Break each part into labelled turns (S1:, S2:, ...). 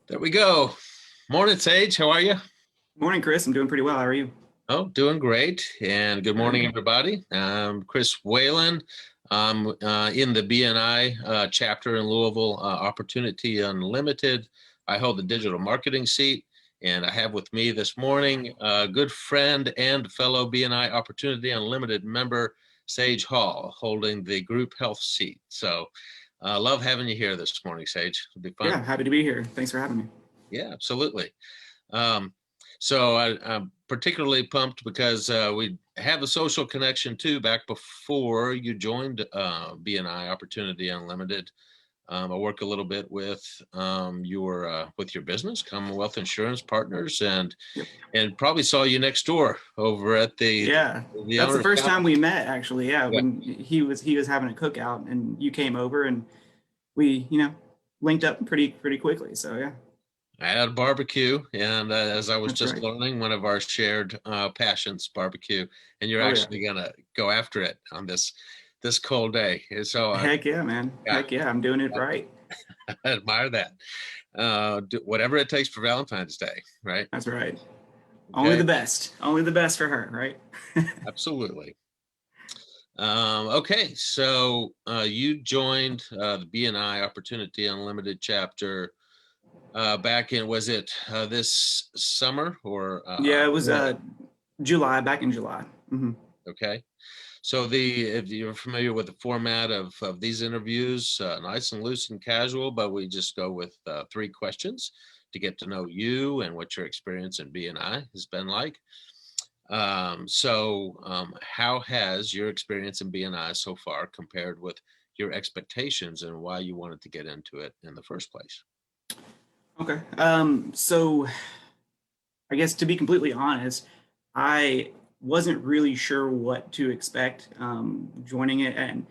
S1: There we go. Morning, Sage. How are you?
S2: Morning, Chris. I'm doing pretty well. How are you?
S1: Oh, doing great. And good morning,
S2: Good.
S1: everybody. I'm Chris Whalen. I'm in the BNI chapter in Louisville, Opportunity Unlimited. I hold the digital marketing seat, and I have with me this morning a good friend and fellow BNI Opportunity Unlimited member, Sage Hall, holding the group health seat. So love having you here this morning, Sage. It'll be fun.
S2: Yeah, happy to be here. Thanks for having me.
S1: Yeah, absolutely. Um, I'm particularly pumped because we have a social connection too. Back before you joined BNI Opportunity Unlimited, I work a little bit with your business, Commonwealth Insurance Partners, and
S2: Yep.
S1: probably saw you next door over at
S2: Yeah,
S1: the
S2: that's the
S1: owner's
S2: first
S1: shop.
S2: time we met, actually. Yeah,
S1: Yeah,
S2: when he was having a cookout, and you came over, and we linked up pretty quickly. So yeah,
S1: I had a barbecue, and as I was
S2: that's
S1: just
S2: right.
S1: learning, one of our shared passions, barbecue, and you're
S2: Oh yeah,
S1: actually gonna go after it on this cold day. And so,
S2: heck yeah, man.
S1: yeah,
S2: Heck yeah, I'm doing it right.
S1: I admire that. Whatever it takes for Valentine's Day, right?
S2: That's right. Only
S1: Okay,
S2: the best. Only the best for her, right?
S1: absolutely. Okay, so you joined the BNI Opportunity Unlimited chapter back in, was it this summer or
S2: Yeah, it was
S1: fall?
S2: July, back in July.
S1: Okay. So if you're familiar with the format of these interviews, nice and loose and casual, but we just go with three questions to get to know you and what your experience in BNI has been like. How has your experience in BNI so far compared with your expectations and why you wanted to get into it in the first place?
S2: Okay. So I guess to be completely honest, I wasn't really sure what to expect joining it, and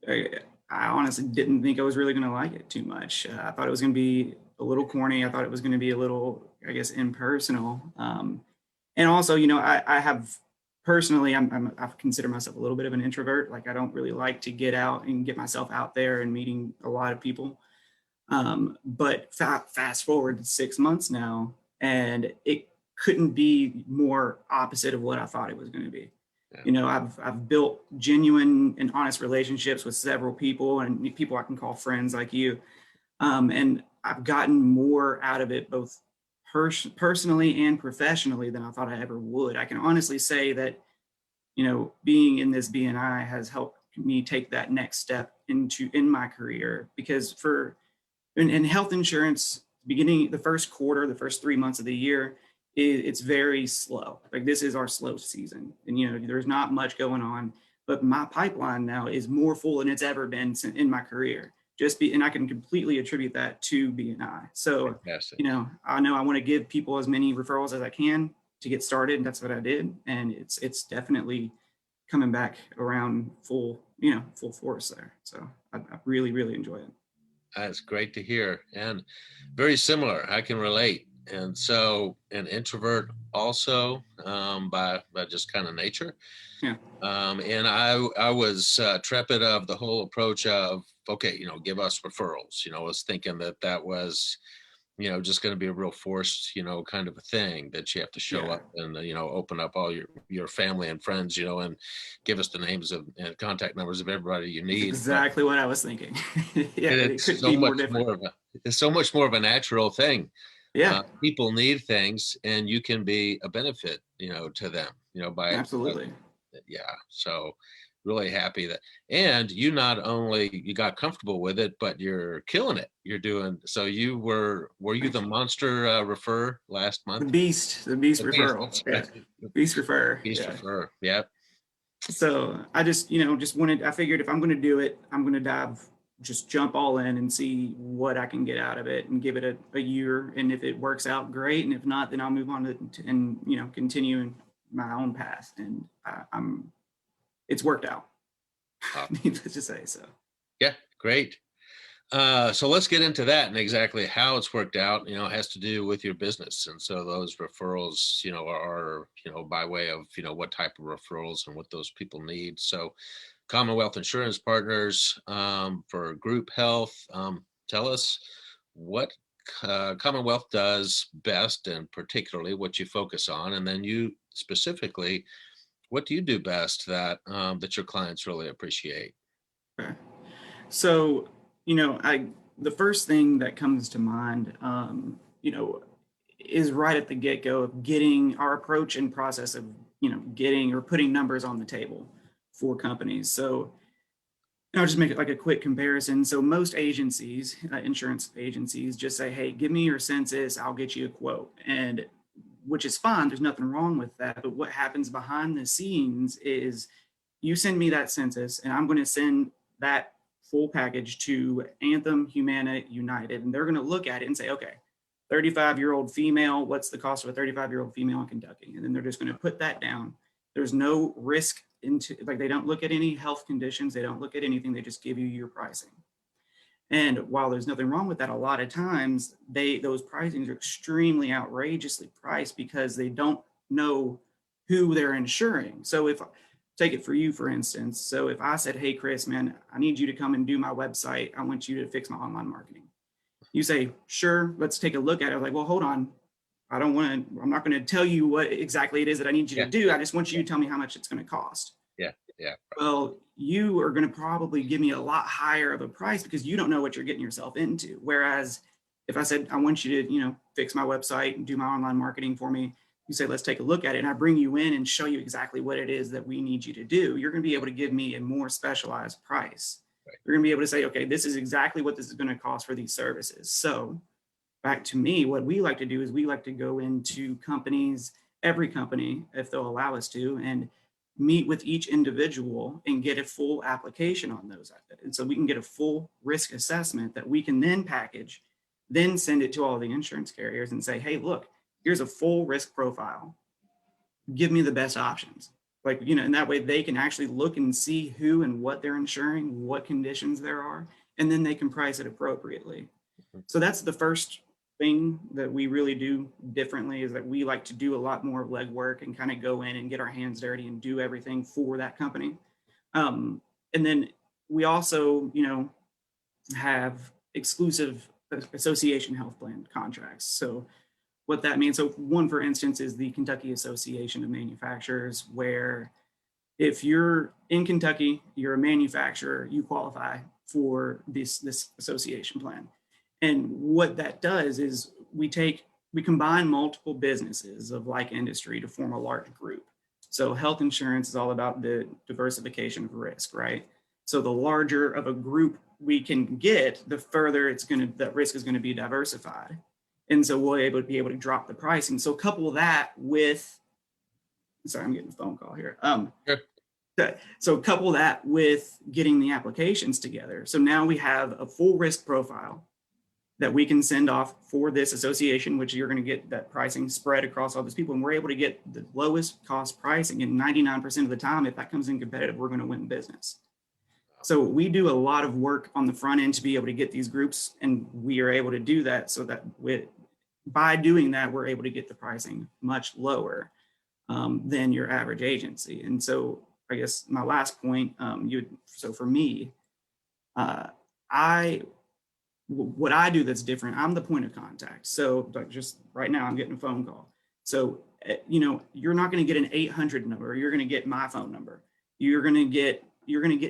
S2: I, I honestly didn't think I was really going to like it too much. I thought it was going to be a little corny. I thought it was going to be a little, I guess, impersonal. And also, I have personally, I consider myself a little bit of an introvert. Like, I don't really like to get out and get myself out there and meeting a lot of people. But fast forward to 6 months now, and it couldn't be more opposite of what I thought it was going to be.
S1: Yeah.
S2: I've built genuine and honest relationships with several people and people I can call friends like you, and I've gotten more out of it both personally and professionally than I thought I ever would. I can honestly say that being in this BNI has helped me take that next step in my career because in health insurance, beginning the first quarter, the first 3 months of the year, it's very slow. Like, this is our slow season, and there's not much going on. But my pipeline now is more full than it's ever been in my career. And I can completely attribute that to BNI. So,
S1: Fantastic.
S2: I know I want to give people as many referrals as I can to get started, and that's what I did. And it's definitely coming back around full force there. So I really, really enjoy it.
S1: That's great to hear, and very similar. I can relate. And so, an introvert also, by just kind of nature.
S2: Yeah.
S1: And I was trepid of the whole approach of, okay, give us referrals. I was thinking that was, just going to be a real forced, kind of a thing that you have to show
S2: Yeah.
S1: up and, open up all your family and friends, and give us the names of and contact numbers of everybody you
S2: That's
S1: need. But
S2: exactly what I was thinking. Yeah, it
S1: it's
S2: couldn't
S1: so
S2: be more
S1: much
S2: different.
S1: more of a it's so much more of a natural thing.
S2: Yeah,
S1: People need things, and you can be a benefit, to them, by
S2: absolutely.
S1: yeah. So really happy that, and you not only you got comfortable with it, but you're killing it. You're doing so. Were you the
S2: Thank you.
S1: monster refer last month?
S2: The beast
S1: The beast.
S2: referral.
S1: That's
S2: Yeah,
S1: right.
S2: beast refer.
S1: Beast
S2: Yeah.
S1: refer. Yep.
S2: So I just wanted. I figured if I'm going to do it, I'm going to just jump all in and see what I can get out of it, and give it a year. And if it works out, great. And if not, then I'll move on and continue in my own path. And I'm it's worked out. Needless to say. So.
S1: Yeah. Great. So let's get into that and exactly how it's worked out. It has to do with your business, and so those referrals, are by way of what type of referrals and what those people need. So, Commonwealth Insurance Partners for group health. Tell us what Commonwealth does best, and particularly what you focus on, and then you specifically, what do you do best that that your clients really appreciate?
S2: Okay. So, the first thing that comes to mind, is right at the get-go of getting our approach and process of, getting or putting numbers on the table for companies. So, and I'll just make it like a quick comparison. So most agencies, insurance agencies, just say, "Hey, give me your census. I'll get you a quote," and which is fine. There's nothing wrong with that. But what happens behind the scenes is you send me that census, and I'm going to send that full package to Anthem, Humana, United, and they're going to look at it and say, "Okay, 35-year-old female. What's the cost of a 35-year-old female in Kentucky?" And then they're just going to put that down. There's no risk into, like, they don't look at any health conditions, they don't look at anything, they just give you your pricing. And while there's nothing wrong with that, a lot of times those pricings are extremely outrageously priced because they don't know who they're insuring. So if take it for you, for instance, so if I said, "Hey Chris, man, I need you to come and do my website, I want you to fix my online marketing," you say, "Sure, let's take a look at it." I'm like, "Well, hold on, I'm not going to tell you what exactly it is that I need you
S1: Yeah,
S2: to do. I just want you
S1: yeah,
S2: to tell me how much it's going to cost."
S1: yeah, yeah.
S2: Well, you are going to probably give me a lot higher of a price because you don't know what you're getting yourself into. Whereas if I said, "I want you to, fix my website and do my online marketing for me," you say, "Let's take a look at it." And I bring you in and show you exactly what it is that we need you to do. You're going to be able to give me a more specialized price.
S1: Right.
S2: You're going to be able to say, "Okay, this is exactly what this is going to cost for these services." So back to me, what we like to do is we like to go into companies, every company, if they'll allow us to, and meet with each individual and get a full application on those. And so we can get a full risk assessment that we can then package, then send it to all the insurance carriers and say, "Hey, look, here's a full risk profile. Give me the best options." Like, and that way they can actually look and see who and what they're insuring, what conditions there are, and then they can price it appropriately. So that's the first thing that we really do differently, is that we like to do a lot more legwork and kind of go in and get our hands dirty and do everything for that company. And then we also, have exclusive association health plan contracts. So what that means, so one, for instance, is the Kentucky Association of Manufacturers, where if you're in Kentucky, you're a manufacturer, you qualify for this association plan. And what that does is we combine multiple businesses of like industry to form a large group. So health insurance is all about the diversification of risk, right? So the larger of a group we can get, the further that risk is going to be diversified. And so we'll be able to drop the pricing. So couple that with, sorry, I'm getting a phone call here.
S1: Sure.
S2: So couple that with getting the applications together. So now we have a full risk profile that we can send off for this association, which you're going to get that pricing spread across all these people. And we're able to get the lowest cost pricing. And 99% of the time, if that comes in competitive, we're going to win business. So we do a lot of work on the front end to be able to get these groups, and we are able to do that so that by doing that, we're able to get the pricing much lower than your average agency. And so I guess my last point, so for me, what I do that's different, I'm the point of contact. So like just right now, I'm getting a phone call. So, you're not going to get an 800 number. You're going to get my phone number. You're going to get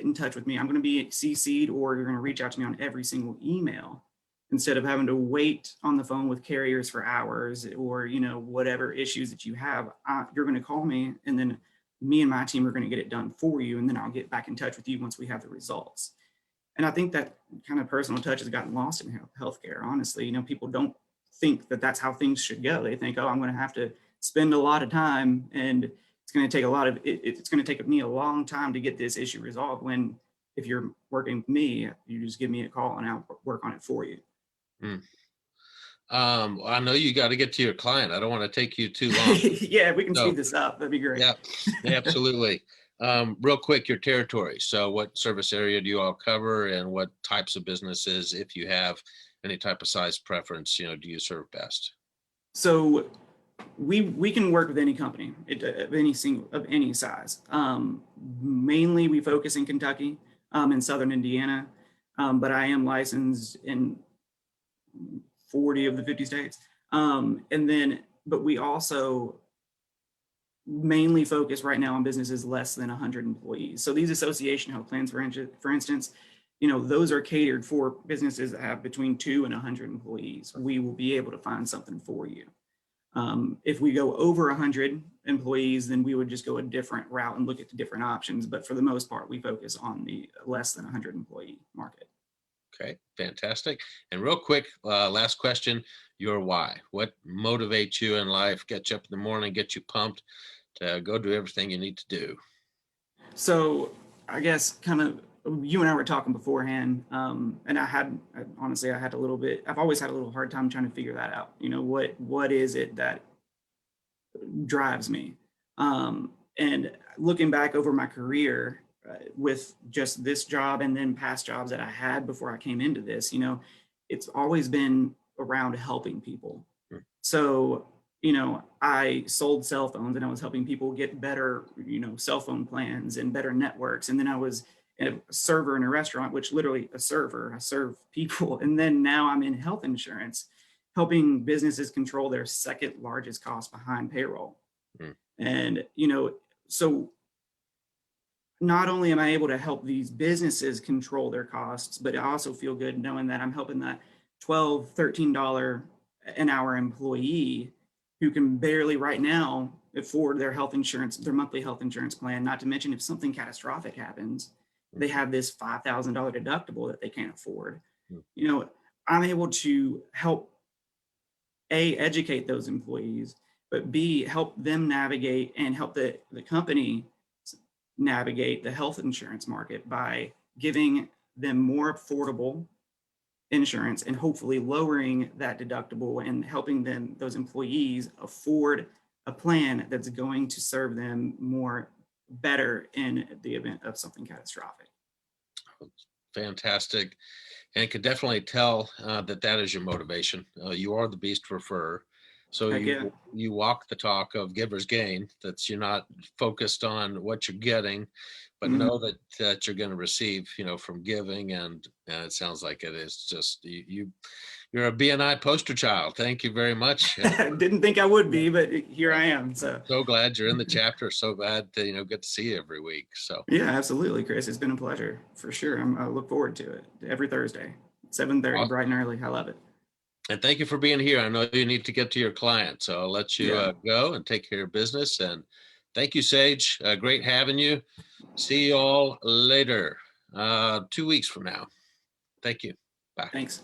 S2: in touch with me. I'm going to be CC'd, or you're going to reach out to me on every single email instead of having to wait on the phone with carriers for hours, or, whatever issues that you have. You're going to call me, and then me and my team are going to get it done for you. And then I'll get back in touch with you once we have the results. And I think that kind of personal touch has gotten lost in healthcare. Honestly, people don't think that that's how things should go. They think, "Oh, I'm going to have to spend a lot of time, and it's going to take it's going to take me a long time to get this issue resolved." When if you're working with me, you just give me a call and I'll work on it for you.
S1: Hmm. I know you got to get to your client. I don't want to take you too long.
S2: Yeah, if we can
S1: So,
S2: speed this up, that'd be great.
S1: yeah, absolutely. Real quick, your territory. So what service area do you all cover, and what types of businesses, if you have any type of size preference, do you serve best?
S2: So we can work with any company of any size. Mainly we focus in Kentucky, in Southern Indiana, but I am licensed in 40 of the 50 states. But we also mainly focus right now on businesses less than 100 employees. So these association health plans, for instance, those are catered for businesses that have between 2 and 100 employees. We will be able to find something for you. If we go over 100 employees, then we would just go a different route and look at the different options. But for the most part, we focus on the less than 100 employee market.
S1: Okay, fantastic. And real quick, last question, your why. What motivates you in life, gets you up in the morning, gets you pumped to go do everything you need to do?
S2: So I guess kind of you and I were talking beforehand, and honestly, I've always had a little hard time trying to figure that out. What is it that drives me? And looking back over my career with just this job and then past jobs that I had before I came into this, it's always been around helping people.
S1: Hmm.
S2: So, I sold cell phones and I was helping people get better, cell phone plans and better networks. And then I was a server in a restaurant, which literally I serve people. And then now I'm in health insurance, helping businesses control their second largest cost behind payroll.
S1: Hmm.
S2: And, so not only am I able to help these businesses control their costs, but I also feel good knowing that I'm helping that $12, $13 an hour employee who can barely right now afford their health insurance, their monthly health insurance plan. Not to mention if something catastrophic happens, they have this $5,000 deductible that they can't afford. I'm able to help educate those employees, but B, help them navigate and help the company navigate the health insurance market by giving them more affordable insurance and hopefully lowering that deductible and helping those employees afford a plan that's going to serve them better in the event of something catastrophic.
S1: Fantastic. And I could definitely tell that is your motivation. You are the beast for fur. So you walk the talk of giver's gain. That's you're not focused on what you're getting, but know that you're going to receive, from giving. And it sounds like it is just you're a BNI poster child. Thank you very much.
S2: I didn't think I would be, but here I am. So
S1: glad you're in the chapter. So glad to get to see you every week. So
S2: yeah, absolutely, Chris. It's been a pleasure for sure. I look forward to it every Thursday, 7:30,
S1: awesome.
S2: Bright and early. I love it.
S1: And thank you for being here. I know you need to get to your client, so I'll let you go and take care of business. And thank you, Sage. Great having you. See you all later, 2 weeks from now. Thank you. Bye.
S2: Thanks.